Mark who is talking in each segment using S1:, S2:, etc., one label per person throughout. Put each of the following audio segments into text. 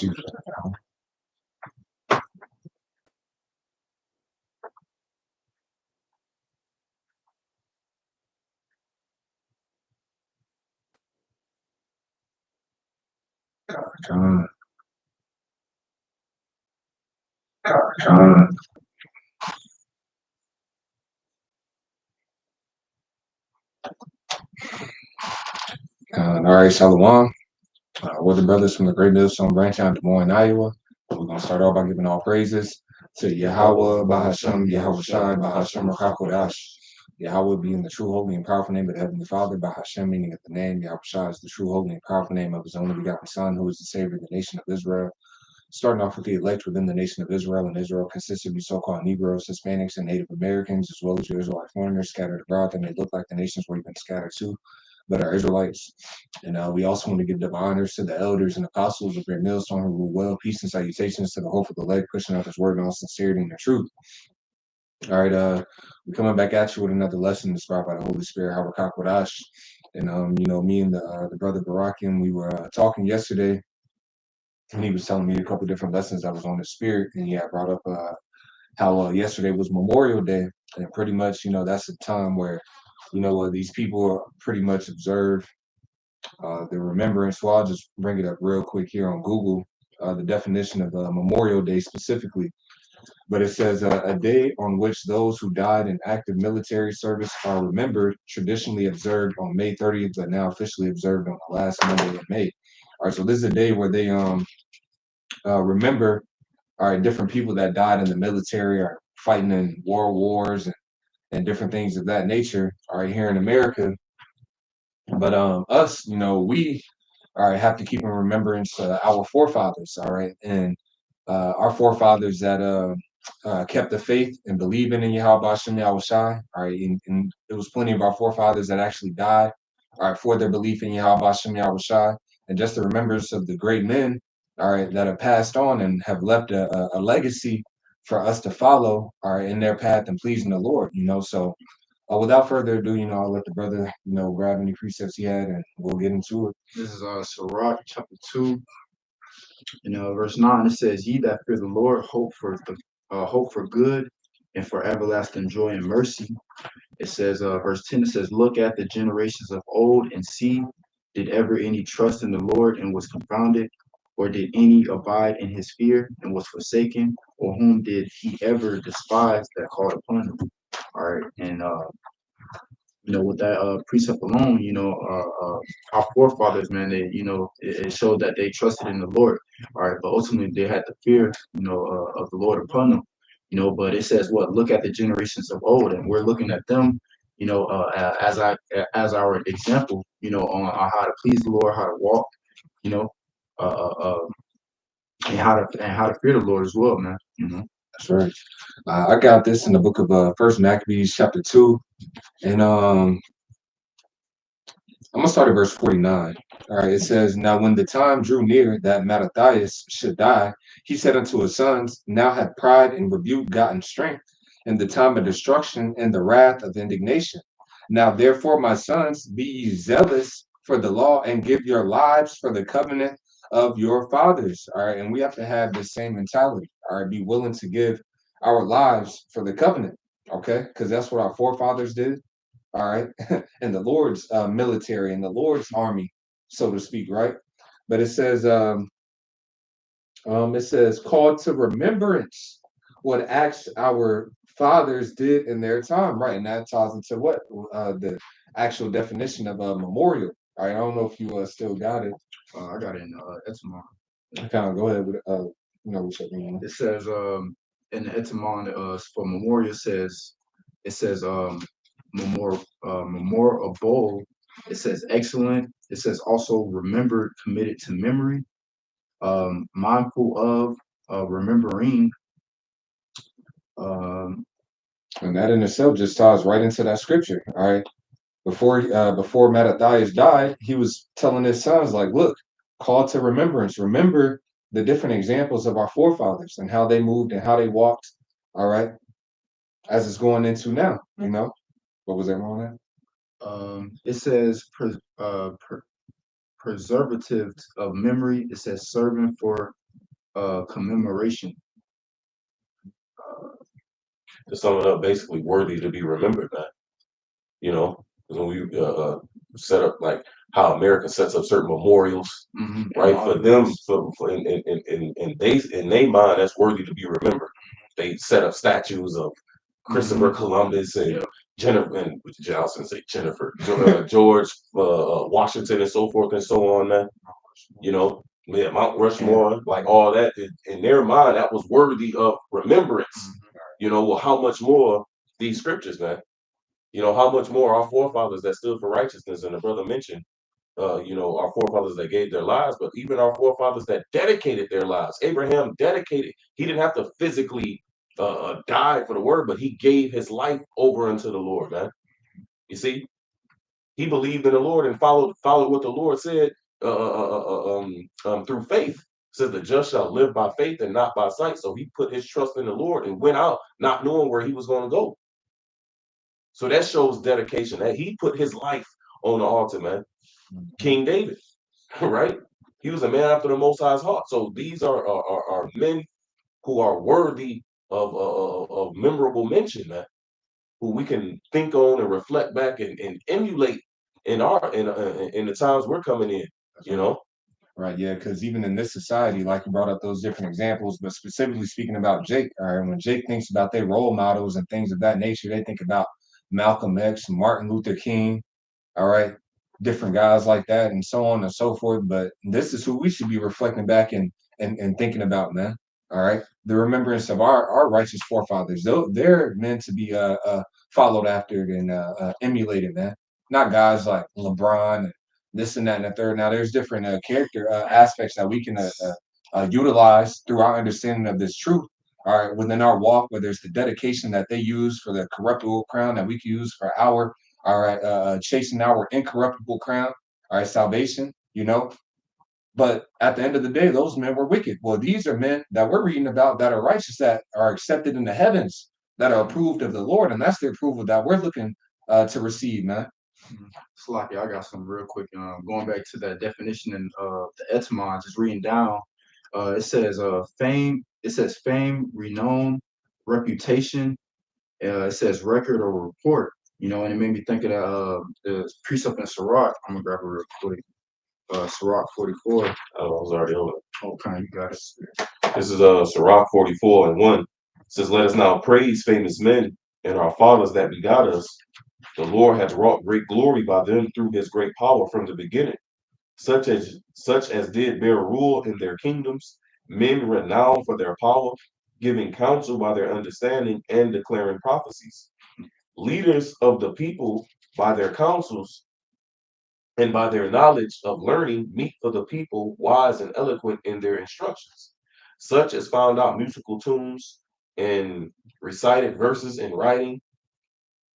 S1: you. Con, con, All right, Shalom. We're the brothers from the Great Millstone Branch out in Des Moines, Iowa. We're going to start off by giving all praises to Yahweh, Bahashem, Yahweh Shai, Bahashem, Rakakodash. Yahweh being the true, holy, and powerful name of the Heavenly Father, Bahashem meaning at the name, Yahweh Shai is the true, holy, and powerful name of his only begotten Son, who is the Savior of the nation of Israel. Starting off with the elect within the nation of Israel, and Israel consists of you so-called Negroes, Hispanics, and Native Americans, as well as your Israelite foreigners scattered abroad that may look like the nations where you've been scattered to, but are Israelites. And we also want to give divine honors to the elders and apostles of Great Millstone who rule well. Peace and salutations to the hope of the elect, pushing out this word in all sincerity and the truth. All right, we're coming back at you with another lesson inspired by the Holy Spirit, Habakkuk Wadash. And me and the brother Barakian, we were talking yesterday, and he was telling me a couple different lessons that was on the spirit, and he had brought up how yesterday was Memorial Day, and pretty much that's a time where these people pretty much observe the remembrance. So I'll just bring it up real quick here on Google, the definition of Memorial Day specifically. But it says a day on which those who died in active military service are remembered, traditionally observed on May 30th, but now officially observed on the last Monday in May. All right, so this is a day where they remember different people that died in the military or fighting in world wars and different things of that nature. All right, here in America. But us, we have to keep in remembrance our forefathers. All right, and our forefathers that kept the faith and believing in Yahweh Bashem Yahweh Shai. All right, and it was plenty of our forefathers that actually died. All right, for their belief in Yahweh Bashem Yahweh Shai, and just the remembrance of the great men. All right, that have passed on and have left a legacy for us to follow. All right, in their path and pleasing the Lord. So without further ado, I'll let the brother, grab any precepts he had, and we'll get into it.
S2: This is Sirach chapter 2, verse 9. It says, "Ye that fear the Lord hope for good and for everlasting joy and mercy." It says, verse 10, it says, "Look at the generations of old and see, did ever any trust in the Lord and was confounded? Or did any abide in his fear and was forsaken? Or whom did he ever despise that called upon him?" All right, and with that precept alone, our forefathers, man, they, it showed that they trusted in the Lord. All right, but ultimately they had the fear, of the Lord upon them. But it says what? Look at the generations of old, and we're looking at them, as our example, on how to please the Lord, how to walk, you know, uh, uh, uh, and how to fear the Lord as well, man.
S1: That's right. I got this in the book of First Maccabees chapter 2, and I'm gonna start at verse 49. All right, it says, "Now when the time drew near that Mattathias should die, he said unto his sons, Now hath pride and rebuke gotten strength in the time of destruction and the wrath of indignation. Now therefore, my sons, be ye zealous for the law and give your lives for the covenant of your fathers." All right, and we have to have the same mentality. All right, be willing to give our lives for the covenant. Okay, because that's what our forefathers did. All right, and the Lord's military and the Lord's army, so to speak, right? But it says, called to remembrance what acts our fathers did in their time, right? And that ties into what the actual definition of a memorial. All right, I don't know if you still got it.
S2: I got it in Etymon.
S1: Kind of go ahead with whichever one.
S2: It says in the Etymon for memorial it says memorable. It says excellent. It says also remembered, committed to memory, mindful of, remembering.
S1: And that in itself just ties right into that scripture. All right. Before Mattathias died, he was telling his sons, like, look, call to remembrance. Remember the different examples of our forefathers and how they moved and how they walked. All right. As it's going into now, what was that wrong at?
S2: It says preservative of memory. It says serving for commemoration.
S3: To sum it up, basically worthy to be remembered, man. You know, 'cause when we set up like how America sets up certain memorials, right? For them, for in they mind, that's worthy to be remembered. They set up statues of Christopher Columbus and Jennifer, and I was gonna say Jennifer, George Washington, and so forth and so on. Man, you know, yeah, Mount Rushmore, like all that. In their mind, that was worthy of remembrance. You know, well, how much more these scriptures, man? You know, how much more our forefathers that stood for righteousness, and the brother mentioned, you know, our forefathers that gave their lives, but even our forefathers that dedicated their lives. Abraham dedicated; he didn't have to physically die for the word, but he gave his life over unto the Lord, man. You see, he believed in the Lord and followed what the Lord said through faith. It says the just shall live by faith and not by sight. So he put his trust in the Lord and went out not knowing where he was going to go. So that shows dedication. That he put his life on the altar, man. King David, right? He was a man after the Most High's heart. So these are men who are worthy of memorable mention, man. Who we can think on and reflect back and emulate in the times we're coming in. You know,
S1: Right, yeah, because even in this society, like you brought up those different examples, but specifically speaking about Jake, all right, when Jake thinks about their role models and things of that nature, they think about Malcolm X, Martin Luther King, all right, different guys like that, and so on and so forth. But this is who we should be reflecting back and thinking about, man. All right, the remembrance of our righteous forefathers. They're meant to be followed after and emulated, man. Not guys like LeBron and this and that and the third. Now, there's different character aspects that we can utilize through our understanding of this truth. All right, within our walk, whether it's the dedication that they use for the corruptible crown that we can use for our all right, chasing our incorruptible crown, all right, salvation, you know. But at the end of the day, those men were wicked. Well, these are men that we're reading about that are righteous, that are accepted in the heavens, that are approved of the Lord, and that's the approval that we're looking to receive, man.
S2: Slocky, I got some real quick. Going back to that definition in the etymology, just reading down. It says fame. It says fame, renown, reputation. It says record or report. You know, and it made me think of the precept in Sirach. I'm gonna grab it real quick. Sirach 44.
S3: I was already on it.
S2: Okay, you got it.
S3: This is Sirach 44 and 1. It says, "Let us now praise famous men and our fathers that begot us. The Lord hath wrought great glory by them through his great power from the beginning. Such as did bear rule in their kingdoms, men renowned for their power, giving counsel by their understanding and declaring prophecies. Leaders of the people by their counsels and by their knowledge of learning, meet for the people, wise and eloquent in their instructions. Such as found out musical tunes and recited verses in writing,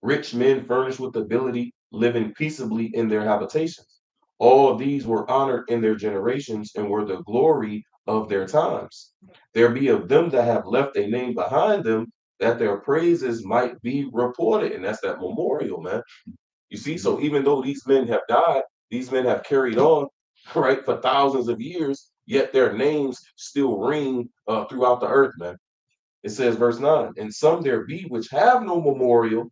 S3: rich men furnished with ability, living peaceably in their habitations. All these were honored in their generations and were the glory of their times. There be of them that have left a name behind them, that their praises might be reported." And that's that memorial, man. You see, so even though these men have died, these men have carried on, right, for thousands of years, yet their names still ring throughout the earth, man. It says, verse 9, "And some there be which have no memorial,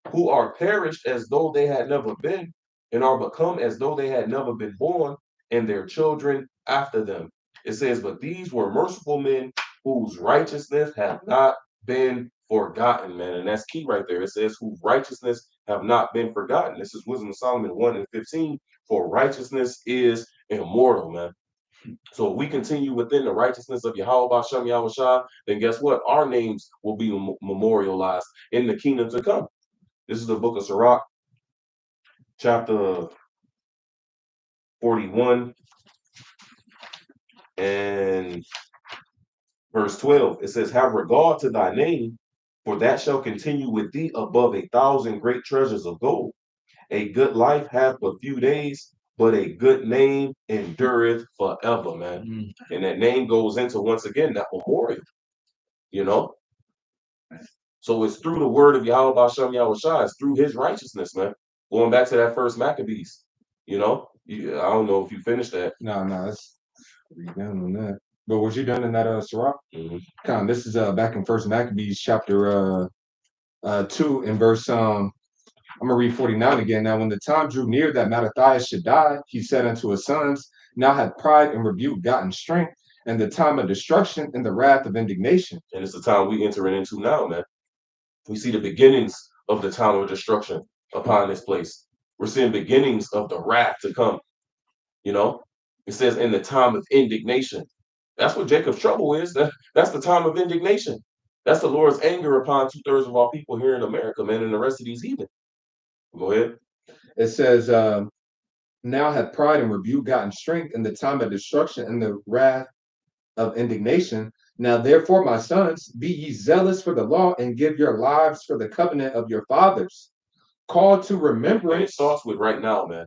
S3: who are perished as though they had never been, and are become as though they had never been born, and their children after them." It says, "But these were merciful men whose righteousness have not been forgotten," man. And that's key right there. It says, "Whose righteousness have not been forgotten." This is Wisdom of Solomon 1 and 15. "For righteousness is immortal," man. So if we continue within the righteousness of Yahweh Bashem Yahweh Shah, then guess what? Our names will be memorialized in the kingdom to come. This is the book of Sirach, chapter 41 and verse 12. It says, "Have regard to thy name, for that shall continue with thee above 1,000 great treasures of gold. A good life hath but few days, but a good name endureth forever," man. And that name goes into, once again, that memorial, you know? So it's through the word of Yahweh Bashem Yahweh Shai. It's through his righteousness, man. Going back to that first Maccabees, you know? I don't know if you finished that.
S1: No, let's read down on that. But was you done in that Sirach?
S3: Mhm.
S1: This is back in First Maccabees chapter 2 in verse I'm gonna read 49 again. Now, when the time drew near that Mattathias should die, he said unto his sons, now had pride and rebuke gotten strength, and the time of destruction and the wrath of indignation.
S3: And it's the time we entering into now, man. We see the beginnings of the time of destruction upon this place. We're seeing beginnings of the wrath to come. You know, it says in the time of indignation. That's what Jacob's trouble is. That's the time of indignation. That's the Lord's anger upon 2/3 of our people here in America, man, and the rest of these heathen. Go ahead.
S1: It says, now hath pride and rebuke gotten strength in the time of destruction and the wrath of indignation. Now, therefore, my sons, be ye zealous for the law and give your lives for the covenant of your fathers. Call to
S3: And it
S1: remembrance.
S3: starts with right now, man.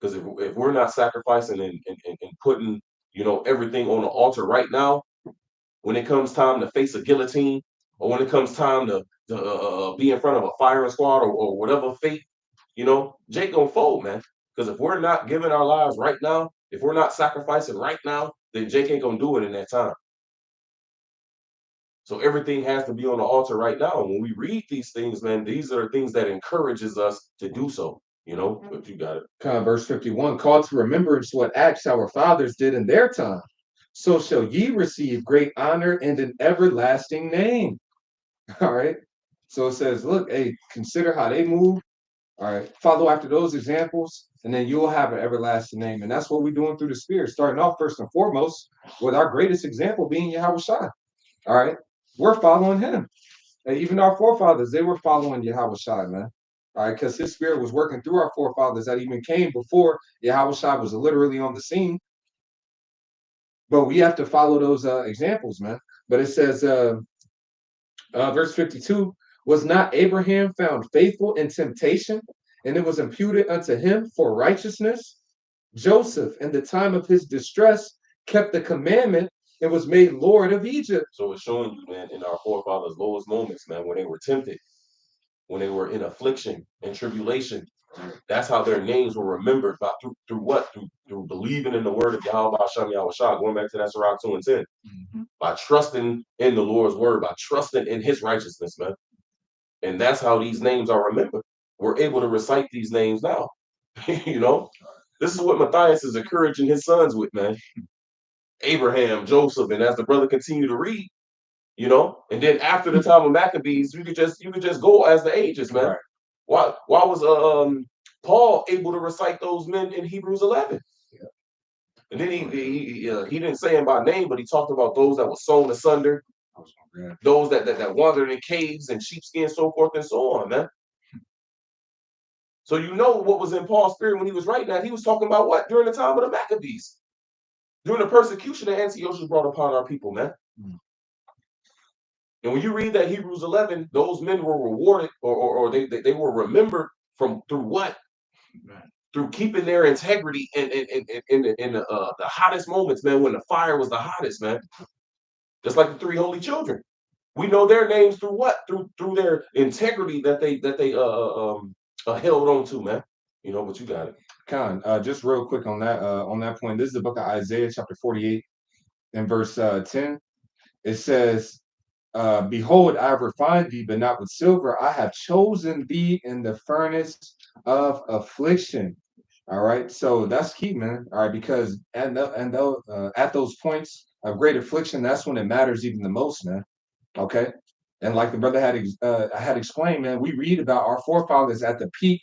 S3: Because if we're not sacrificing and putting, everything on the altar right now, when it comes time to face a guillotine, or when it comes time to be in front of a firing squad or whatever fate, Jake gonna fold, man. Because if we're not giving our lives right now, if we're not sacrificing right now, then Jake ain't gonna do it in that time. So everything has to be on the altar right now. And when we read these things, man, these are things that encourages us to do so. But you got it.
S1: Verse 51, call to remembrance what acts our fathers did in their time. So shall ye receive great honor and an everlasting name. All right. So it says, look, hey, consider how they move. All right. Follow after those examples, and then you'll have an everlasting name. And that's what we're doing through the Spirit, starting off first and foremost with our greatest example being Yahweh Shai. All right. We're following him. And even our forefathers, they were following Yahweh Shai, man. All right, because his spirit was working through our forefathers that even came before Yahweh Shai was literally on the scene. But we have to follow those examples, man. But it says, verse 52, was not Abraham found faithful in temptation, and it was imputed unto him for righteousness? Joseph, in the time of his distress, kept the commandment and was made Lord of Egypt.
S3: So it's showing you, man, in our forefathers' lowest moments, man, when they were tempted, when they were in affliction and tribulation. That's how their names were remembered by through what? Through believing in the word of Yahweh Hashem Yahweh Shah, going back to that Sirach 2 and 10. Mm-hmm. By trusting in the Lord's word, by trusting in his righteousness, man. And that's how these names are remembered. We're able to recite these names now. This is what Matthias is encouraging his sons with, man. Abraham, Joseph, and as the brother continued to read, and then after the time of Maccabees, you could just go as the ages, man. Right. Why was Paul able to recite those men in Hebrews 11? Yeah. And then he didn't say them by name, but he talked about those that were sown asunder, those that wandered in caves and sheepskin, so forth and so on, man. So what was in Paul's spirit when he was writing that? He was talking about what? During the time of the Maccabees. During the persecution that Antiochus brought upon our people, man. Mm. And when you read that Hebrews 11, those men were rewarded or they were remembered through what? Right. Through keeping their integrity in the hottest moments, man, when the fire was the hottest, man. Just like the three holy children. We know their names through what? Through their integrity that they held on to, man. But you got it.
S1: Just real quick on that point. This is the book of Isaiah, chapter 48, and verse 10. It says, behold, I have refined thee, but not with silver. I have chosen thee in the furnace of affliction. All right. So that's key, man. All right. Because at those points of great affliction, that's when it matters even the most, man. Okay. And like the brother had explained, man, we read about our forefathers at the peak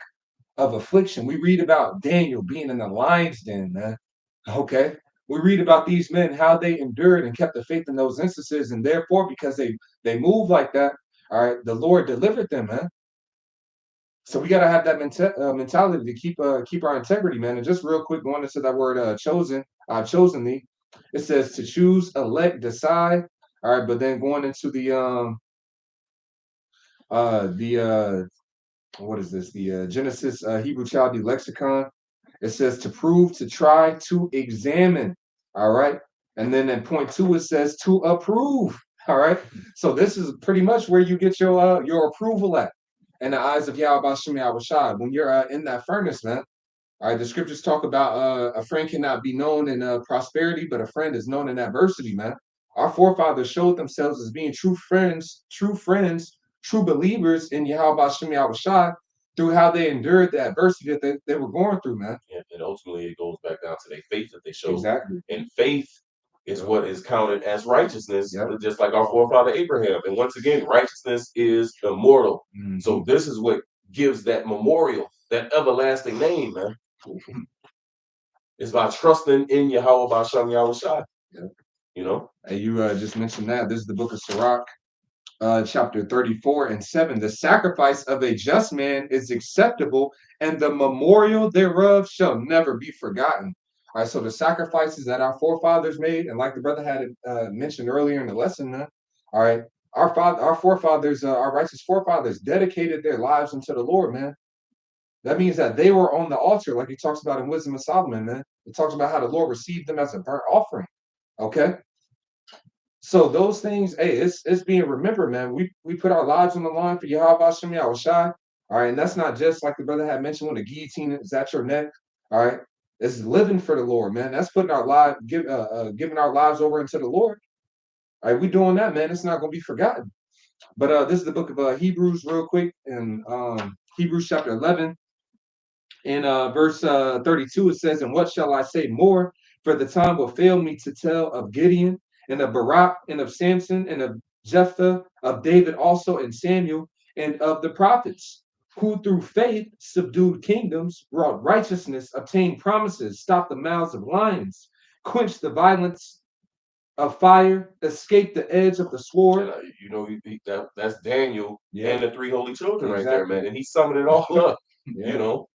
S1: of affliction. We read about Daniel being in the lion's den, man. Okay. We read about these men, how they endured and kept the faith in those instances. And therefore, because they moved like that, all right, the Lord delivered them, man. So we got to have that mentality to keep our integrity, man. And just real quick, going into that word chosen, I've chosen thee. It says to choose, elect, decide. All right, but then going into the what is this? The Genesis Hebrew Chaldee Lexicon. It says to prove, to try, to examine. All right. And then in point 2, it says to approve. All right. So this is pretty much where you get your approval at in the eyes of Yahweh Shem Yahweh Shai. When you're in that furnace, man. All right, the scriptures talk about a friend cannot be known in prosperity, but a friend is known in adversity, man. Our forefathers showed themselves as being true friends, true believers in Yahweh Shem Yahushua through how they endured the adversity that they were going through, man.
S3: And ultimately, it goes back down to their faith that they showed.
S1: Exactly.
S3: And faith is
S1: Yep.
S3: what is counted as righteousness,
S1: Yep.
S3: just like our forefather Abraham. And once again, righteousness is immortal.
S1: Mhm.
S3: So this is what gives that memorial, that everlasting name, man. It's by trusting in Yahweh Basham Yahushua.
S1: Yep.
S3: You know?
S1: And you just mentioned that. This is the book of Sirach, chapter 34 and 7. The sacrifice of a just man is acceptable, and the memorial thereof shall never be forgotten. All right, so the sacrifices that our forefathers made, and like the brother had mentioned earlier in the lesson, man, all right, our forefathers, our righteous forefathers dedicated their lives unto the Lord, man. That means that they were on the altar, like he talks about in Wisdom of Solomon, man. It talks about how the Lord received them as a burnt offering. Okay. So those things, hey, it's being remembered, man. We put our lives on the line for Yahweh Shem Yahushai. All right, and that's not just like the brother had mentioned when the guillotine is at your neck. All right, it's living for the Lord, man. That's putting our giving our lives over into the Lord. All right, we doing that, man. It's not gonna be forgotten. But this is the book of Hebrews, real quick, in Hebrews chapter 11, in verse 32. It says, "And what shall I say more? For the time will fail me to tell of Gideon, and of Barak, and of Samson, and of Jephthah, of David also, and Samuel, and of the prophets, who through faith subdued kingdoms, wrought righteousness, obtained promises, stopped the mouths of lions, quenched the violence of fire, escaped the edge of the sword."
S3: And, you know, that's Daniel
S1: Yeah,
S3: and the three holy children right there,
S1: exactly.
S3: man. And he's summing it all up,
S1: Yeah.
S3: you know.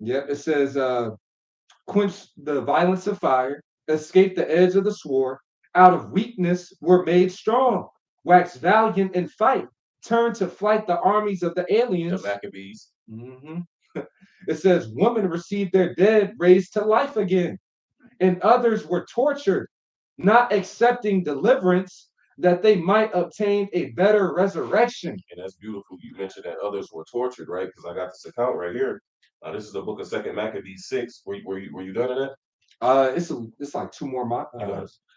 S1: Yep. It says, quench the violence of fire, escape the edge of the sword, out of weakness were made strong, wax valiant in fight, turn to flight the armies of the
S3: The
S1: aliens.
S3: Maccabees.
S1: Mhm. It says, women received their dead raised to life again, and others were tortured, not accepting deliverance, that they might obtain a better resurrection.
S3: And that's beautiful. You mentioned that others were tortured, right? Because I got this account right here. This is the book of Second Maccabees 6. Were you done in that?
S1: It's like two more
S3: You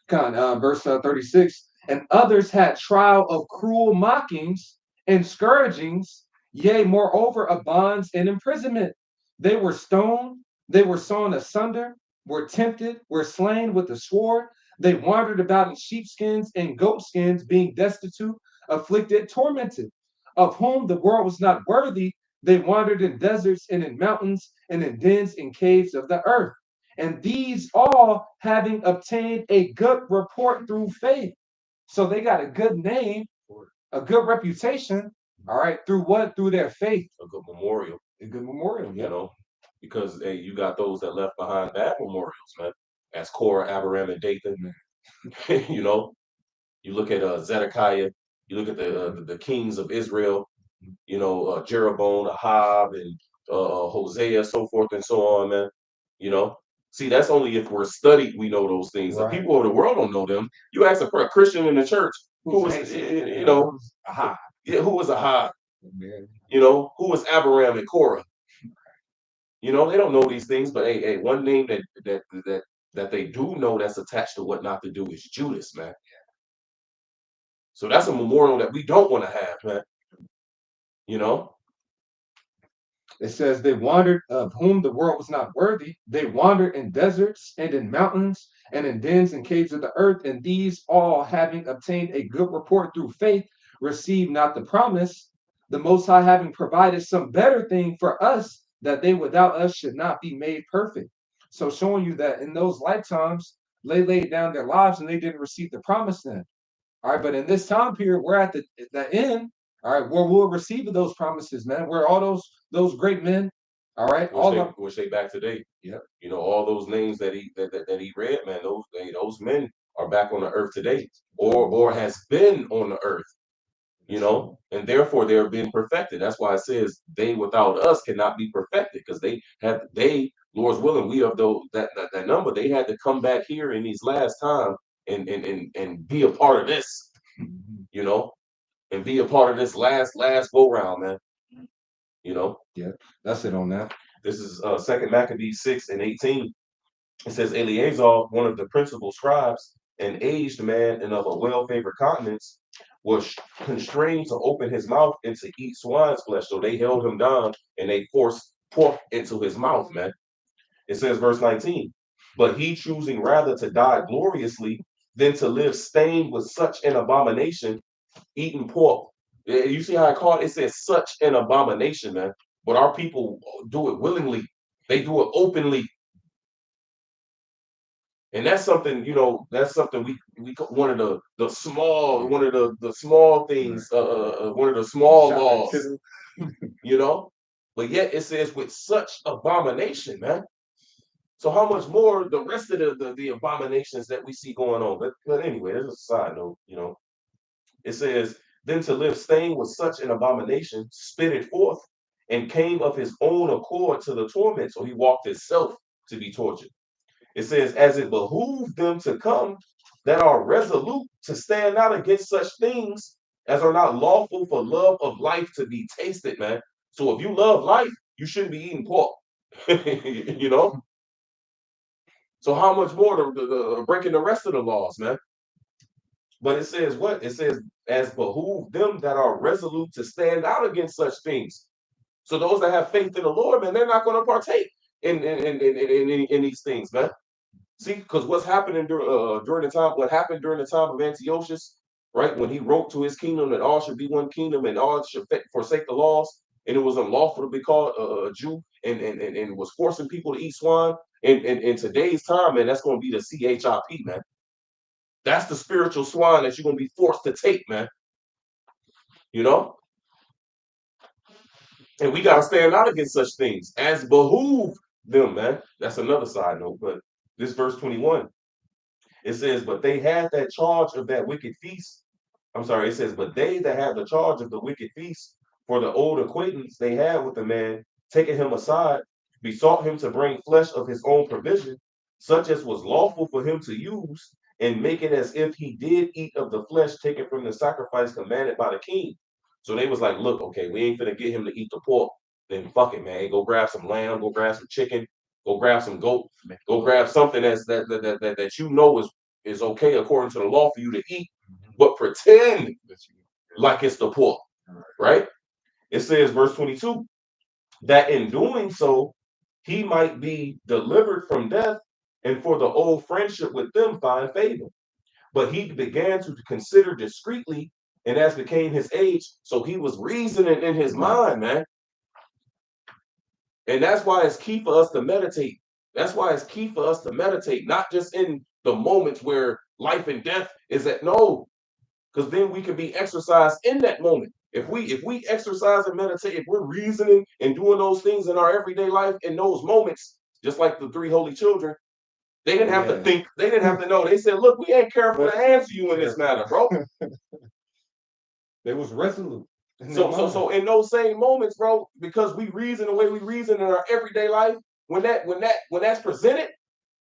S3: got it.
S1: verse 36. And others had trial of cruel mockings and scourgings, yea, moreover, of bonds and imprisonment. They were stoned, they were sawn asunder, were tempted, were slain with the sword. They wandered about in sheepskins and goatskins, being destitute, afflicted, tormented, of whom the world was not worthy. They wandered in deserts and in mountains and in dens and caves of the earth. And these all having obtained a good report through faith. So they got a good name, a good reputation. All right, through what? Through their faith.
S3: A good memorial,
S1: A good memorial.
S3: you
S1: Yeah.
S3: know, because hey, you got those that left behind bad memorials, man. As Korah, Abiram, and Dathan. You know, you look at Zedekiah. You look at the kings of Israel. You know, Jeroboam, Ahab, and Hosea, so forth and so on, man. You know, see, that's only if we're studied we know those things. The
S1: Right.
S3: people of the world don't know them. You ask a Christian in the church who was, you know,
S1: aha.
S3: yeah, who was Ahab?
S1: Man.
S3: You know, who was Abiram and Korah? You know, they don't know these things, but hey, one name that they do know that's attached to what not to do is Judas, man. So that's a memorial that we don't want to have, man. You know,
S1: It says they wandered, of whom the world was not worthy. They wandered in deserts and in mountains and in dens and caves of the earth. And these all, having obtained a good report through faith, received not the promise. The Most High having provided some better thing for us, that they without us should not be made perfect. So showing you that in those lifetimes, they laid down their lives and they didn't receive the promise then. All right, but in this time period, we're at the end. All right, where we'll receive those promises, man. Where all those great men, all right,
S3: which they back today.
S1: yeah,
S3: You know, all those names that he read, man, those men are back on the earth today, or has been on the earth, you know, and therefore they're being perfected. That's why it says they without us cannot be perfected, because Lord's willing, we of those that number, they had to come back here in these last time and be a part of this, you know, and be a part of this last go round, man. You know,
S1: yeah, that's it on that.
S3: This is 2 Maccabees 6:18. It says Eleazar, one of the principal scribes, an aged man and of a well-favored countenance, was constrained to open his mouth and to eat swine's flesh. So they held him down and they forced pork into his mouth, man. It says, verse 19, but he choosing rather to die gloriously than to live stained with such an abomination, eating pork. You see how I call it? It says such an abomination, man. But our people do it willingly. They do it openly. And that's something, that's something we one of the small, one of the small things, one of the small laws, you know. But yet it says with such abomination, man. So how much more the rest of the abominations that we see going on? But anyway, there's a side note, It says, then to live stained with such an abomination, spit it forth, and came of his own accord to the torment. So he walked himself to be tortured. It says, as it behooved them to come that are resolute to stand out against such things as are not lawful for love of life to be tasted, man. So if you love life, you shouldn't be eating pork, you know? So how much more the breaking the rest of the laws, man? But it says what? It says, as behoove them that are resolute to stand out against such things. So those that have faith in the Lord, man, they're not going to partake in these things, man. See, because what's happening during the time, what happened during the time of Antiochus, right? When he wrote to his kingdom that all should be one kingdom and all should forsake the laws, and it was unlawful to be called a Jew, and was forcing people to eat swine. In today's time, man, that's going to be the CHIP, man. That's the spiritual swine that you're going to be forced to take, man. You know? And we got to stand out against such things as behoove them, man. That's another side note, but this verse 21. It says, but they had that charge of that wicked feast. I'm sorry, it says, but they that had the charge of the wicked feast for the old acquaintance they had with the man, taking him aside, besought him to bring flesh of his own provision, such as was lawful for him to use, and make it as if he did eat of the flesh taken from the sacrifice commanded by the king. So they was like, look, okay, we ain't gonna get him to eat the pork. Then fuck it, man. Go grab some lamb, go grab some chicken, go grab some goat, go grab something that you know is okay according to the law for you to eat, but pretend like it's the pork, right? It says, verse 22, that in doing so, he might be delivered from death, and for the old friendship with them find favor. But he began to consider discreetly, and as became his age, so he was reasoning in his mind, man. And that's why it's key for us to meditate. That's why it's key for us to meditate, not just in the moments where life and death is at no, because then we can be exercised in that moment. If we exercise and meditate, if we're reasoning and doing those things in our everyday life in those moments, just like the three holy children, they didn't have to think, they didn't have to know. They said, look, we ain't careful to answer you in this matter, bro.
S1: They was resolute.
S3: So in those same moments, bro, because we reason the way we reason in our everyday life, when that's presented,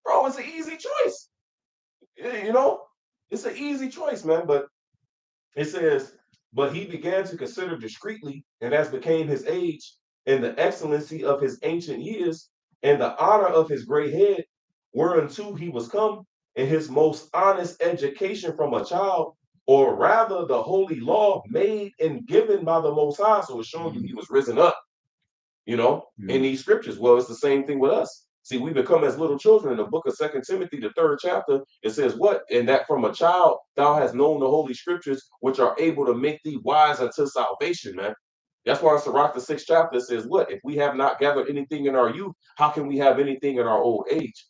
S3: bro, it's an easy choice. It's an easy choice, man. But it says, but he began to consider discreetly, and as became his age, and the excellency of his ancient years, and the honor of his gray head, whereunto he was come, and his most honest education from a child, or rather the holy law made and given by the Most High. So it's showing you he was risen up, in these scriptures. Well, it's the same thing with us. See, we become as little children. In the book of 2 Timothy, the 3rd chapter, it says what? And that from a child thou hast known the holy scriptures, which are able to make thee wise unto salvation, man. That's why in Sirach, the 6th chapter, says what? If we have not gathered anything in our youth, how can we have anything in our old age?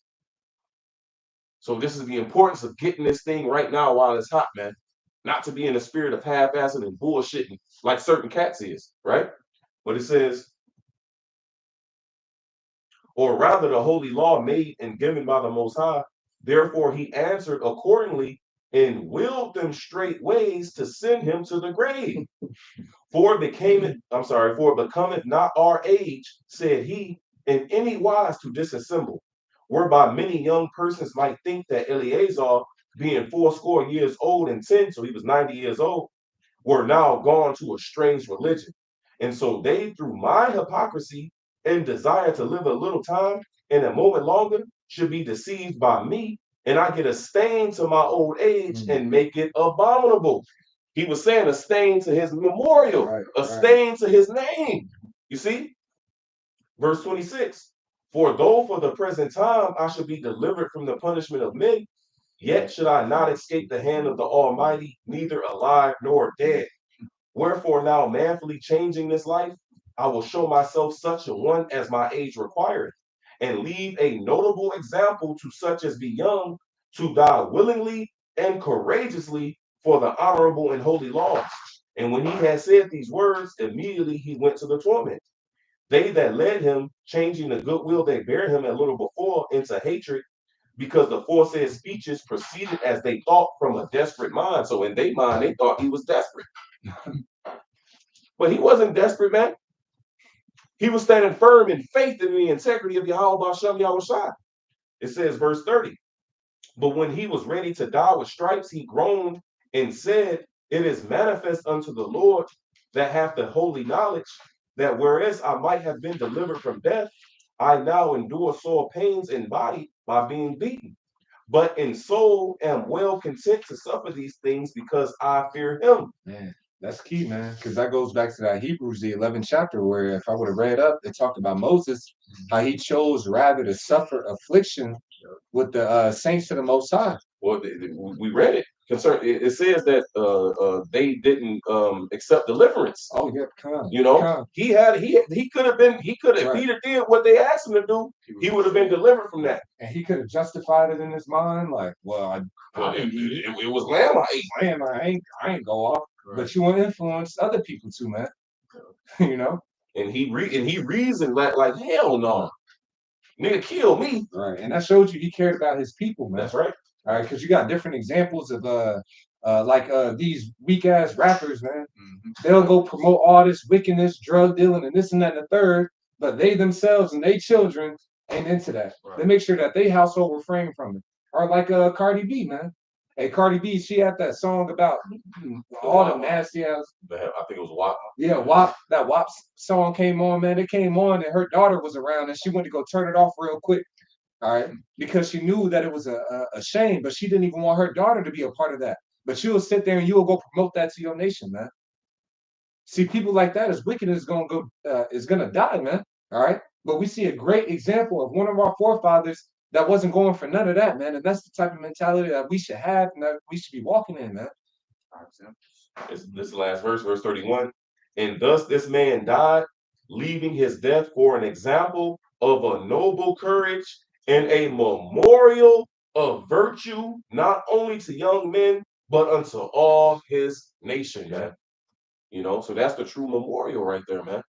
S3: So this is the importance of getting this thing right now while it's hot, man. Not to be in the spirit of half-assing and bullshitting like certain cats is, right? But it says, or rather the holy law made and given by the Most High. Therefore he answered accordingly and willed them straight ways to send him to the grave. For it becometh not our age, said he, in any wise to disassemble, whereby many young persons might think that Eleazar, being 80 years old and 10, so he was 90 years old, were now gone to a strange religion. And so they, through my hypocrisy, and desire to live a little time and a moment longer should be deceived by me, and I get a stain to my old age and make it abominable. He was saying a stain to his memorial,
S1: Right,
S3: a
S1: right.
S3: stain to his name. You see? Verse 26. For though for the present time I should be delivered from the punishment of men, yet should I not escape the hand of the Almighty, neither alive nor dead. Wherefore now manfully changing this life, I will show myself such a one as my age requireth, and leave a notable example to such as be young, to die willingly and courageously for the honorable and holy laws. And when he had said these words, immediately he went to the torment. They that led him, changing the goodwill they bare him a little before into hatred, because the foresaid speeches proceeded as they thought from a desperate mind. So in their mind, they thought he was desperate. But he wasn't desperate, man. He was standing firm in faith in the integrity of Yahweh Bashem Yahushua. It says, verse 30. But when he was ready to die with stripes, he groaned and said, it is manifest unto the Lord that hath the holy knowledge, that whereas I might have been delivered from death, I now endure sore pains in body by being beaten. But in soul am well content to suffer these things because I fear him.
S1: Man, that's key, man, because that goes back to that Hebrews, the 11th chapter, where if I would have read up, it talked about Moses, how he chose rather to suffer affliction with the saints of the Most High.
S3: Well, we read it. It says that they didn't accept deliverance.
S1: Oh yeah, come.
S3: You know, he could have been, if Peter did what they asked him to do, he would have been delivered from that.
S1: And he could have justified it in his mind, like, well,
S3: it was lamb I ate.
S1: Lamb, I ain't go off. Right. But you want to influence other people too, man. You know.
S3: And he reasoned like hell no, nigga, kill me.
S1: Right, and that showed you he cared about his people, man.
S3: That's right.
S1: All right, because you got different examples of these weak ass rappers, man. They'll go promote all this wickedness, drug dealing, and this and that and the third, but they themselves and their children ain't into that. Right. They make sure that their household refrain from it. Or like Cardi B, man. Hey, Cardi B, she had that song about all the nasty ass.
S3: I think it was WAP.
S1: Yeah, WAP. That WAP song came on, man. It came on, and her daughter was around, and she went to go turn it off real quick. All right, because she knew that it was a shame, but she didn't even want her daughter to be a part of that. But you will sit there and you will go promote that to your nation, man. See, people like that is wicked is gonna die, man. All right, but we see a great example of one of our forefathers that wasn't going for none of that, man. And that's the type of mentality that we should have and that we should be walking in, man.
S3: This is the last verse, verse 31. And thus this man died, leaving his death for an example of a noble courage and a memorial of virtue, not only to young men, but unto all his nation, man. You know, so that's the true memorial right there, man.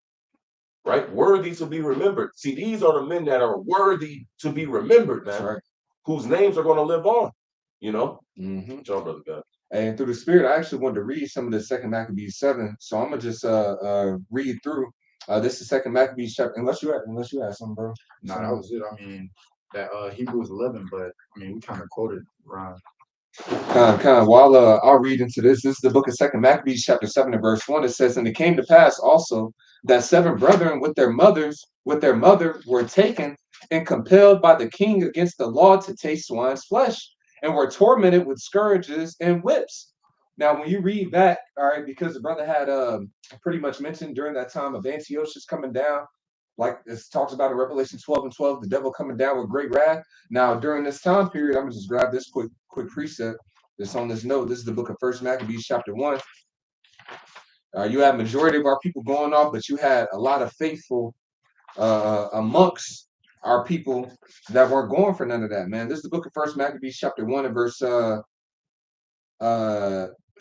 S3: Right? Worthy to be remembered. See, these are the men that are worthy to be remembered, man. Right. Whose names are going to live on, you know? John, brother God.
S1: And through the Spirit, I actually wanted to read some of the Second Maccabees 7. So I'm gonna just read through. This is Second Maccabees chapter. Unless you had something, bro.
S2: No, that was it. I mean, that Hebrews 11, but I mean, we kind of quoted Ron.
S1: While I'll read into this. This is the book of Second Maccabees chapter 7 and verse 1. It says, and it came to pass also that 7 brethren with their mother were taken and compelled by the king against the law to taste swine's flesh, and were tormented with scourges and whips. Now, when you read back, all right, because the brother had pretty much mentioned during that time of Antiochus coming down, like it talks about in Revelation 12 and 12, the devil coming down with great wrath. Now, during this time period, I'm gonna just grab this quick precept that's on this note. This is the book of First Maccabees chapter 1. You had majority of our people going off, but you had a lot of faithful amongst our people that weren't going for none of that, man. This is the book of First Maccabees chapter 1 and verse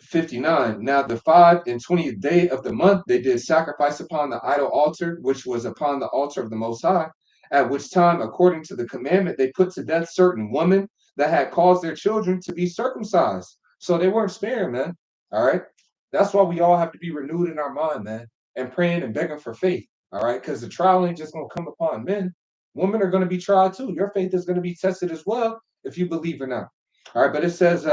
S1: 59. Now the 25th day of the month they did sacrifice upon the idol altar, which was upon the altar of the Most High, at which time, according to the commandment, they put to death certain women that had caused their children to be circumcised. So they weren't sparing, man. All right. That's why we all have to be renewed in our mind, man, and praying and begging for faith. All right, because the trial ain't just gonna come upon men. Women are going to be tried too. Your faith is going to be tested as well if you believe or not. All right, but it says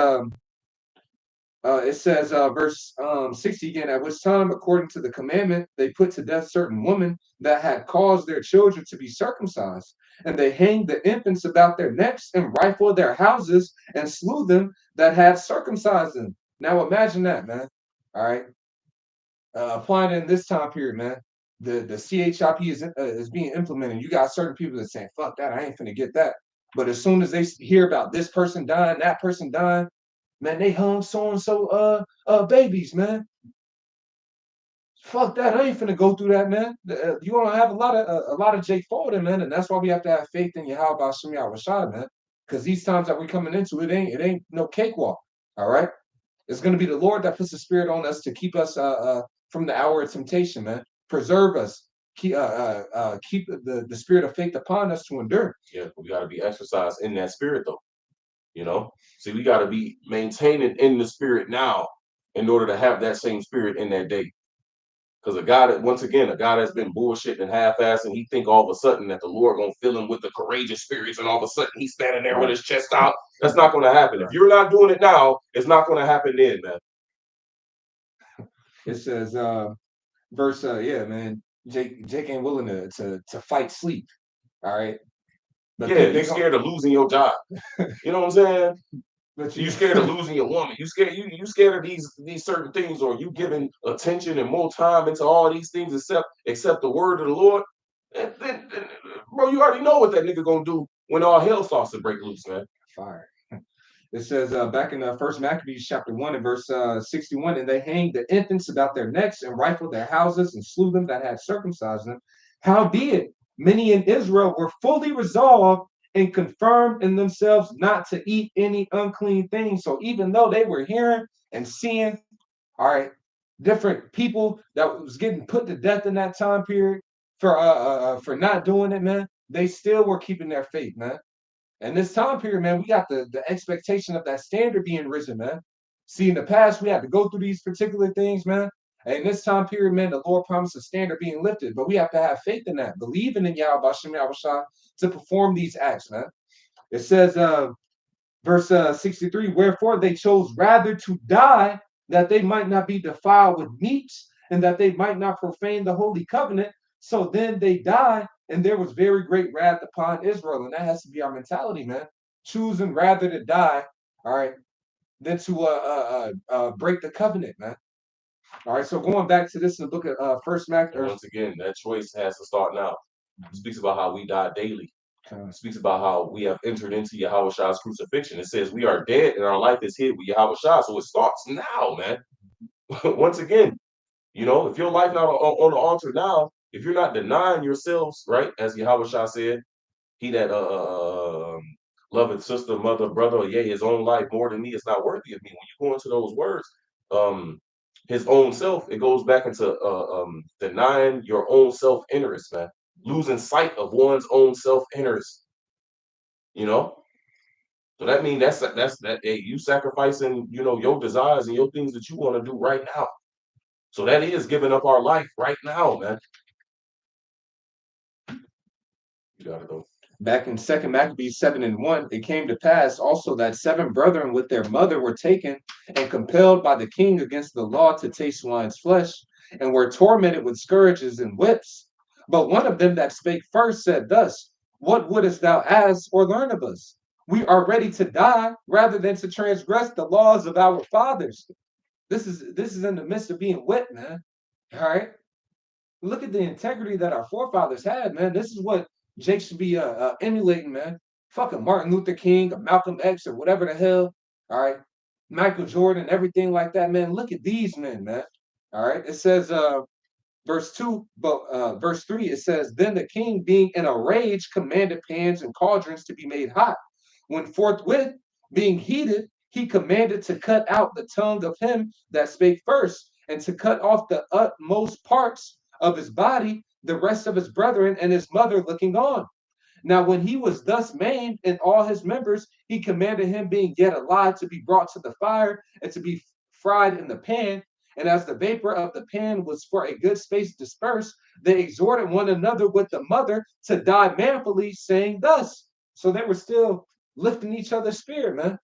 S1: It says, verse 60 again, at which time, according to the commandment, they put to death certain women that had caused their children to be circumcised. And they hanged the infants about their necks and rifled their houses and slew them that had circumcised them. Now imagine that, man. All right. Applying it in this time period, man. The CHIP is being implemented. You got certain people that saying, fuck that, I ain't finna get that. But as soon as they hear about this person dying, that person dying, man, they hung so and so babies, man. Fuck that. I ain't finna go through that, man. You gonna have a lot of Jake Foden, man, and that's why we have to have faith in Yahweh Hashem Rashad, man. Because these times that we're coming into, it ain't no cakewalk. All right. It's gonna be the Lord that puts the spirit on us to keep us from the hour of temptation, man. Preserve us. Keep the spirit of faith upon us to endure.
S3: Yeah, we got to be exercised in that spirit, though. You know, see, we got to be maintaining in the spirit now in order to have that same spirit in that day. Because once again, a God that's been bullshitting and half-assed, and he think all of a sudden that the Lord gonna fill him with the courageous spirits, and all of a sudden he's standing there with his chest out. That's not gonna happen. If you're not doing it now, it's not gonna happen then, man.
S1: It says, verse, yeah, man. Jake ain't willing to fight sleep. All right.
S3: But yeah, you're scared of losing your job. You know what I'm saying? But you scared of losing your woman. You scared of these certain things, or you giving attention and more time into all these things except the word of the Lord. And then, bro, you already know what that nigga gonna do when all hell starts to break loose, man.
S1: Fire. It says back in the first Maccabees chapter 1 and verse 61, and they hanged the infants about their necks and rifled their houses and slew them that had circumcised them. Howbeit, many in Israel were fully resolved and confirmed in themselves not to eat any unclean thing. So even though they were hearing and seeing, all right, different people that was getting put to death in that time period for not doing it, man, they still were keeping their faith, man. And this time period, man, we got the expectation of that standard being risen, man. See, in the past, we had to go through these particular things, man. And this time period, man, the Lord promised a standard being lifted, but we have to have faith in that, believing in Yahweh Shem Yahushua to perform these acts, man. It says, verse 63, wherefore they chose rather to die that they might not be defiled with meats and that they might not profane the holy covenant. So then they die, and there was very great wrath upon Israel. And that has to be our mentality, man. Choosing rather to die, all right, than to break the covenant, man. All right, so going back to this in the book of First Maccabees.
S3: Once again, that choice has to start now. It speaks about how we die daily. It speaks about how we have entered into Yahweh Shah's crucifixion. It says we are dead and our life is hid with Yahweh Shah. So it starts now, man. Once again, you know, if your life not on the altar now, if you're not denying yourselves, right, as Yahweh Shah said, he that loveth sister, mother, brother, yea, his own life more than me is not worthy of me. When you go into those words, his own self, it goes back into denying your own self-interest, man. Losing sight of one's own self-interest. You know? So that means that's that hey, you sacrificing, you know, your desires and your things that you want to do right now. So that is giving up our life right now, man. You got it though.
S1: Back in 2 Maccabees 7 and 1, it came to pass also that 7 brethren with their mother were taken and compelled by the king against the law to taste swine's flesh, and were tormented with scourges and whips. But one of them that spake first said thus, what wouldest thou ask or learn of us? We are ready to die rather than to transgress the laws of our fathers. This is in the midst of being whipped, man. All right. Look at the integrity that our forefathers had, man. This is what Jake should be emulating, man. Fucking Martin Luther King or Malcolm X or whatever the hell. All right. Michael Jordan, everything like that, man. Look at these men, man. All right. It says, verse 2, but verse 3, it says, then the king, being in a rage, commanded pans and cauldrons to be made hot. When forthwith, being heated, he commanded to cut out the tongue of him that spake first, and to cut off the utmost parts of his body, the rest of his brethren and his mother looking on. Now, when he was thus maimed in all his members, he commanded him, being yet alive, to be brought to the fire and to be fried in the pan. And as the vapor of the pan was for a good space dispersed, they exhorted one another with the mother to die manfully, saying thus. So they were still lifting each other's spirit, man.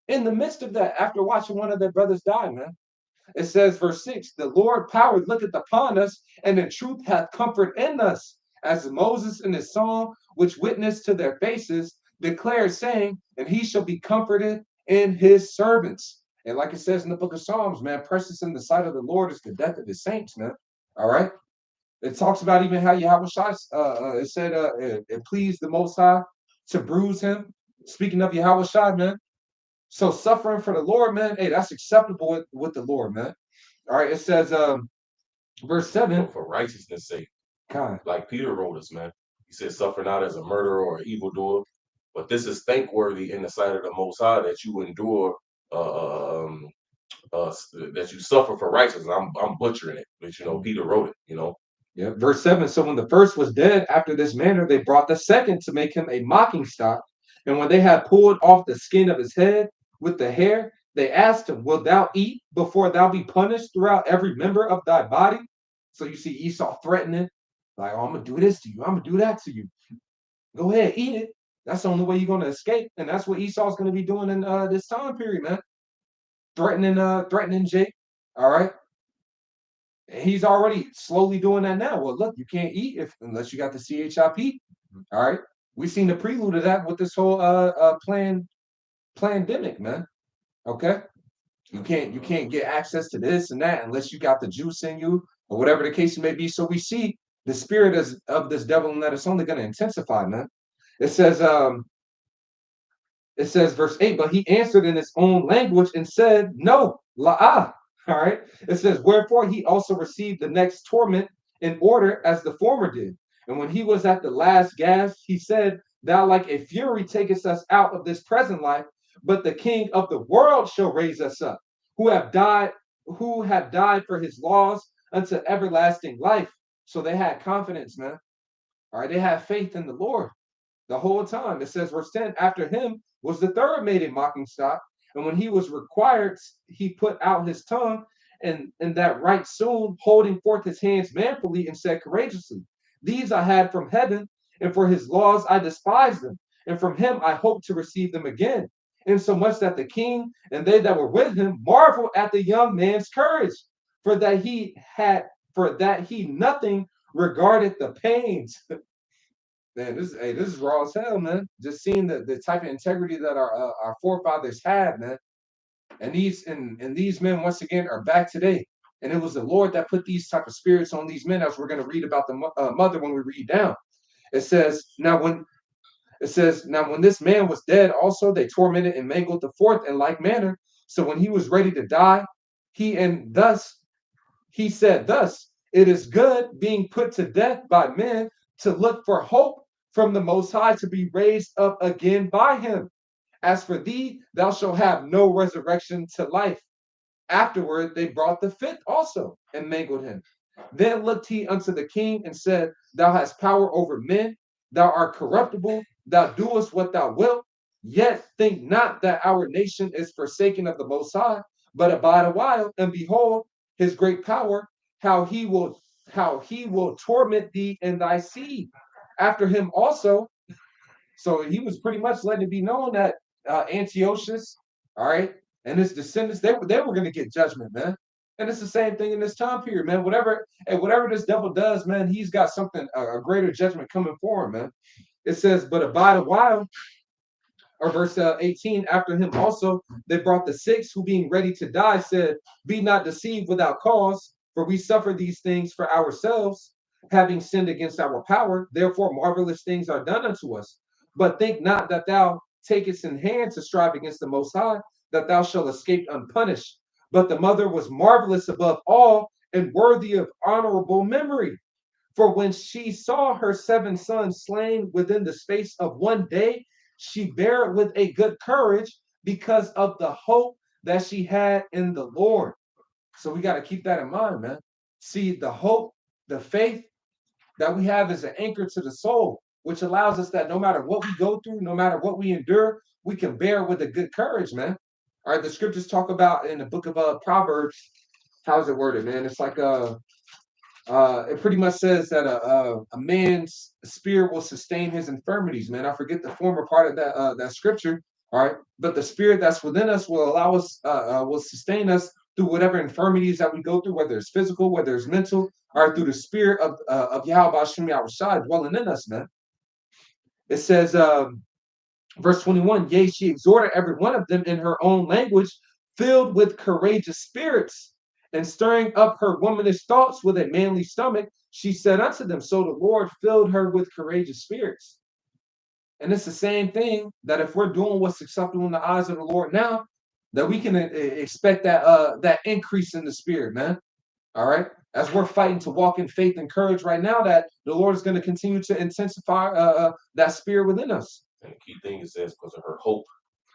S1: In the midst of that, after watching one of their brothers die, man, it says, verse 6, the Lord power looketh upon us, and in truth hath comfort in us, as Moses in his song, which witnessed to their faces, declared, saying, and he shall be comforted in his servants. And like it says in the book of Psalms, man, precious in the sight of the Lord is the death of his saints, man. All right. It talks about even how Yahweh Shai, it said it pleased the Most High to bruise him. Speaking of Yahweh Shai, man. So suffering for the Lord, man, hey, that's acceptable with the Lord, man. All right, it says, verse 7.
S3: For righteousness' sake.
S1: God.
S3: Like Peter wrote us, man. He said, suffer not as a murderer or an evildoer, but this is thankworthy in the sight of the Most High that you endure, that you suffer for righteousness. I'm butchering it, but you know, Peter wrote it, you know.
S1: Yeah, verse 7. So when the first was dead, after this manner, they brought the second to make him a mocking stock. And when they had pulled off the skin of his head with the hair, they asked him, wilt thou eat before thou be punished throughout every member of thy body? So you see Esau threatening, like, oh, I'm going to do this to you. I'm going to do that to you. Go ahead, eat it. That's the only way you're going to escape. And that's what Esau's going to be doing in this time period, man. Threatening Jake. All right. He's already slowly doing that now. Well, look, you can't eat unless you got the CHIP. All right. We've seen the prelude of that with this whole pandemic, man. Okay. You can't get access to this and that unless you got the juice in you or whatever the case may be. So we see the spirit of this devil and that it's only going to intensify, man. It says, verse 8, but he answered in his own language and said, no, la'ah. All right. It says, wherefore he also received the next torment in order as the former did. And when he was at the last gasp, he said, thou like a fury takest us out of this present life, but the King of the world shall raise us up, who have died for his laws unto everlasting life. So they had confidence, man. All right. They had faith in the Lord the whole time. It says, verse 10, after him was the third made a mocking stock. And when he was required, he put out his tongue and that right soon, holding forth his hands manfully and said courageously, these I had from heaven, and for his laws I despised them, and from him I hope to receive them again. Insomuch that the king and they that were with him marveled at the young man's courage, for that he nothing regarded the pains. Man, this is raw as hell, man. Just seeing the type of integrity that our forefathers had, man. And these men once again are back today. And it was the Lord that put these type of spirits on these men, as we're going to read about the mother when we read down. It says now when this man was dead, also they tormented and mangled the fourth in like manner. So when he was ready to die, he said thus, it is good being put to death by men to look for hope from the Most High to be raised up again by him. As for thee, thou shalt have no resurrection to life. Afterward, they brought the fifth also and mangled him. Then looked he unto the king and said, thou hast power over men, thou art corruptible, thou doest what thou wilt. Yet think not that our nation is forsaken of the Most High, but abide a while, and behold his great power, how he will torment thee and thy seed after him also. So he was pretty much letting it be known that Antiochus, all right, and his descendants, they were going to get judgment, man. And it's the same thing in this time period, man. Whatever this devil does, man, he's got something, a greater judgment coming for him, man. It says, but abide a while, or verse 18, after him also, they brought the six, who being ready to die said, be not deceived without cause, for we suffer these things for ourselves, having sinned against our power. Therefore marvelous things are done unto us. But think not that thou takest in hand to strive against the Most High, that thou shalt escape unpunished. But the mother was marvelous above all and worthy of honorable memory. For when she saw her 7 sons slain within the space of one day, she bare it with a good courage because of the hope that she had in the Lord. So we got to keep that in mind, man. See, the hope, the faith that we have is an anchor to the soul, which allows us that no matter what we go through, no matter what we endure, we can bear with a good courage, man. All right, the scriptures talk about in the book of Proverbs, how's it worded, man? It's like it pretty much says that a man's spirit will sustain his infirmities, man. I forget the former part of that scripture. All right. But the spirit that's within us will allow us, will sustain us through whatever infirmities that we go through, whether it's physical, whether it's mental, or through the spirit of Yahweh Hashem Yahweh Shai dwelling in us, man. It says, verse 21, yea, she exhorted every one of them in her own language, filled with courageous spirits, and stirring up her womanish thoughts with a manly stomach, she said unto them, so the Lord filled her with courageous spirits. And it's the same thing that if we're doing what's acceptable in the eyes of the Lord now, that we can expect that increase in the spirit, man. All right. As we're fighting to walk in faith and courage right now, that the Lord is going to continue to intensify that spirit within us.
S3: And the key thing it says because of her hope.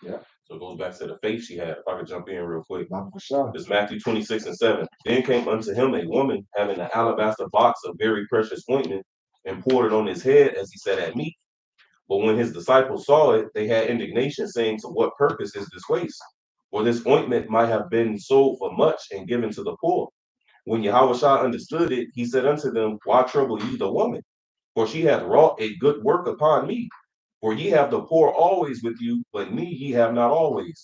S1: Yeah.
S3: So it goes back to the faith she had. If I could jump in real quick.
S1: For sure.
S3: It's Matthew 26:7. Then came unto him a woman having an alabaster box of very precious ointment and poured it on his head as he sat at meat. But when his disciples saw it, they had indignation, saying, to what purpose is this waste? For this ointment might have been sold for much and given to the poor. When Yahushua understood it, he said unto them, why trouble ye the woman? For she hath wrought a good work upon me. For ye have the poor always with you, but me ye have not always.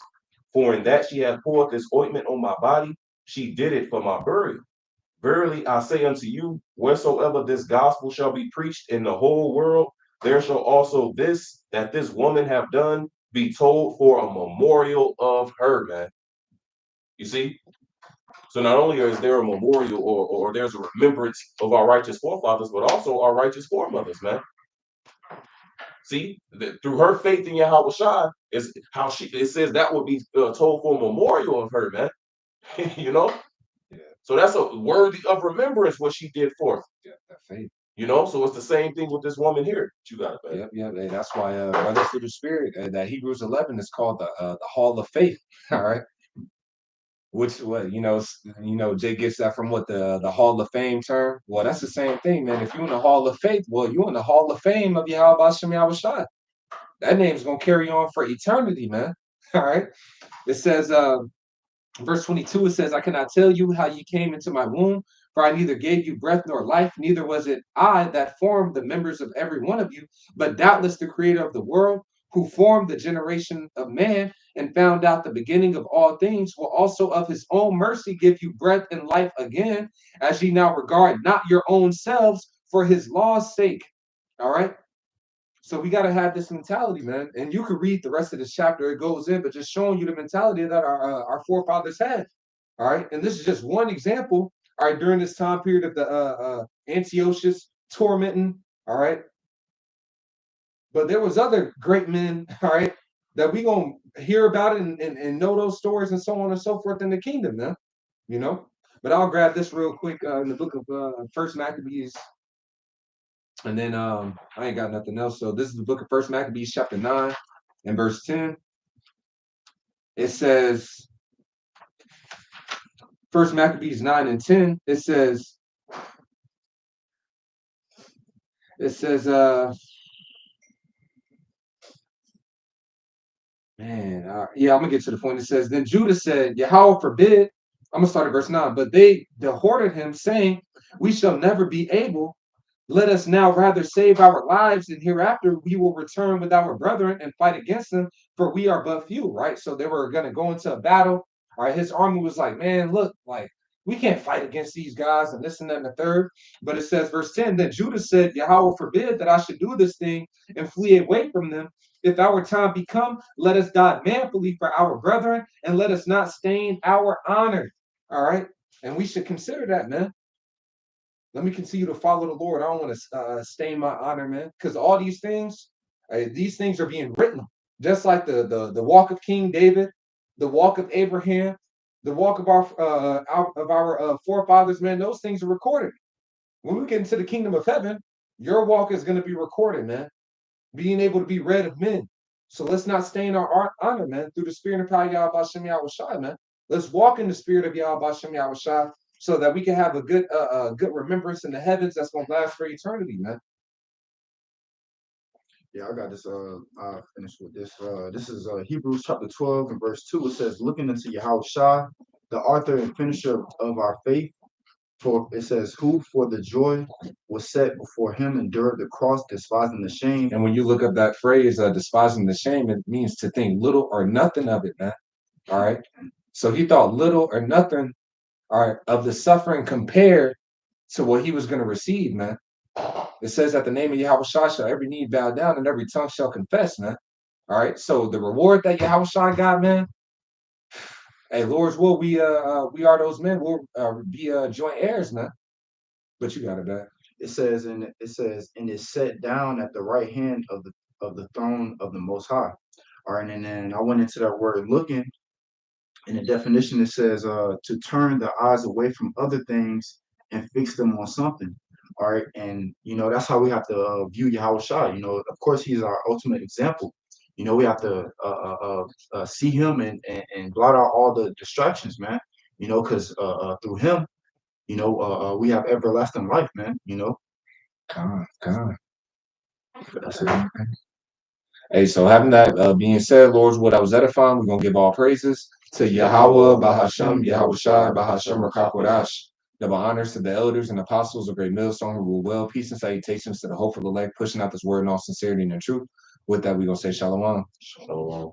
S3: For in that she hath poured this ointment on my body, she did it for my burial. Verily I say unto you, wheresoever this gospel shall be preached in the whole world, there shall also this that this woman have done be told for a memorial of her, man. You see? So not only is there a memorial or there's a remembrance of our righteous forefathers, but also our righteous foremothers, man. See, through her faith in Yahweh Shai is how it says that would be told for a memorial of her, man. You know?
S1: Yeah.
S3: So that's a worthy of remembrance what she did for us.
S1: Yeah, that faith.
S3: You know, so it's the same thing with this woman here. You got it, man.
S1: Yep. And that's why brothers through the spirit, that Hebrews 11 is called the Hall of Faith. All right. Which what Jay gets that from what the Hall of Fame term. Well, that's the same thing, man. If you're in the Hall of Faith, well, you're in the Hall of Fame of Yahweh Shem Yahweh Shai. That name's gonna carry on for eternity, man. All right. It says, verse 22, it says, I cannot tell you how you came into my womb, for I neither gave you breath nor life, neither was it I that formed the members of every one of you, but doubtless the creator of the world, who formed the generation of man and found out the beginning of all things, will also of his own mercy give you breath and life again, as ye now regard not your own selves for his law's sake. All right. So we got to have this mentality, man. And you could read the rest of this chapter. It goes in, but just showing you the mentality that our forefathers had. All right. And this is just one example. All right. During this time period of the Antiochus tormenting. All right. But there was other great men. All right. That we going to hear about it and know those stories and so on and so forth in the kingdom, man. You know. But I'll grab this real quick in the book of First Maccabees. And then I ain't got nothing else. So this is the book of First Maccabees, chapter 9 and verse 10. It says, First Maccabees 9 and 10, it says, yeah, I'm gonna get to the point. It says, then Judah said, Yahweh forbid. I'm gonna start at verse 9, but they dehorted him, saying, we shall never be able. Let us now rather save our lives, and hereafter we will return with our brethren and fight against them, for we are but few, right? So they were going to go into a battle. All right, his army was like, man, look, like, we can't fight against these guys, and this and that and the third. But it says, verse 10, then Judah said, Yahweh forbid that I should do this thing and flee away from them. If our time be come, let us die manfully for our brethren, and let us not stain our honor. All right, and we should consider that, man. Let me continue to follow the Lord. I don't want to stain my honor, man, because all these things are being written, just like the walk of King David, the walk of Abraham, the walk of our forefathers, man. Those things are recorded. When we get into the kingdom of heaven, your walk is going to be recorded, man, being able to be read of men. So let's not stain our honor, man, through the spirit of Yahweh Shem Yahweh Shai, man. Let's walk in the spirit of Yahweh Shem Yahweh Shai, so that we can have a good remembrance in the heavens that's going to last for eternity, man.
S2: Yeah, I got this. I'll finish with this. This is Hebrews chapter 12 and verse 2. It says, looking into Yahweh Shai, the author and finisher of our faith, For it says, who for the joy was set before him endured the cross, despising the shame.
S1: And when you look up that phrase, despising the shame, it means to think little or nothing of it, man. All right. So he thought little or nothing, all right, of the suffering compared to what he was going to receive, man. It says that the name of Yahweh Shai shall every knee bow down and every tongue shall confess, man. All right. So the reward that Yahweh Shai got, man. Hey, Lord's will, we are those men. We'll be joint heirs, man. But you got it back.
S2: It says, and is set down at the right hand of the throne of the Most High. All right, and then I went into that word looking. In the definition, it says to turn the eyes away from other things and fix them on something. All right, and that's how we have to view Yahweh Shai. Of course, he's our ultimate example. We have to see him and blot out all the distractions, man. Because through him, we have everlasting life, man.
S1: God.
S2: That's it.
S1: Hey, so having that being said, Lord's what I was edifying, we're gonna give all praises to Yahweh, Bahashem, Yahweh Shai, Bahashem Rakakwadash. Double honors to the elders and apostles of Great Millstone who rule well. Peace and salutations to the hopeful elect, pushing out this word in all sincerity and in truth. With that, we're gonna say shalom.
S3: Shalom.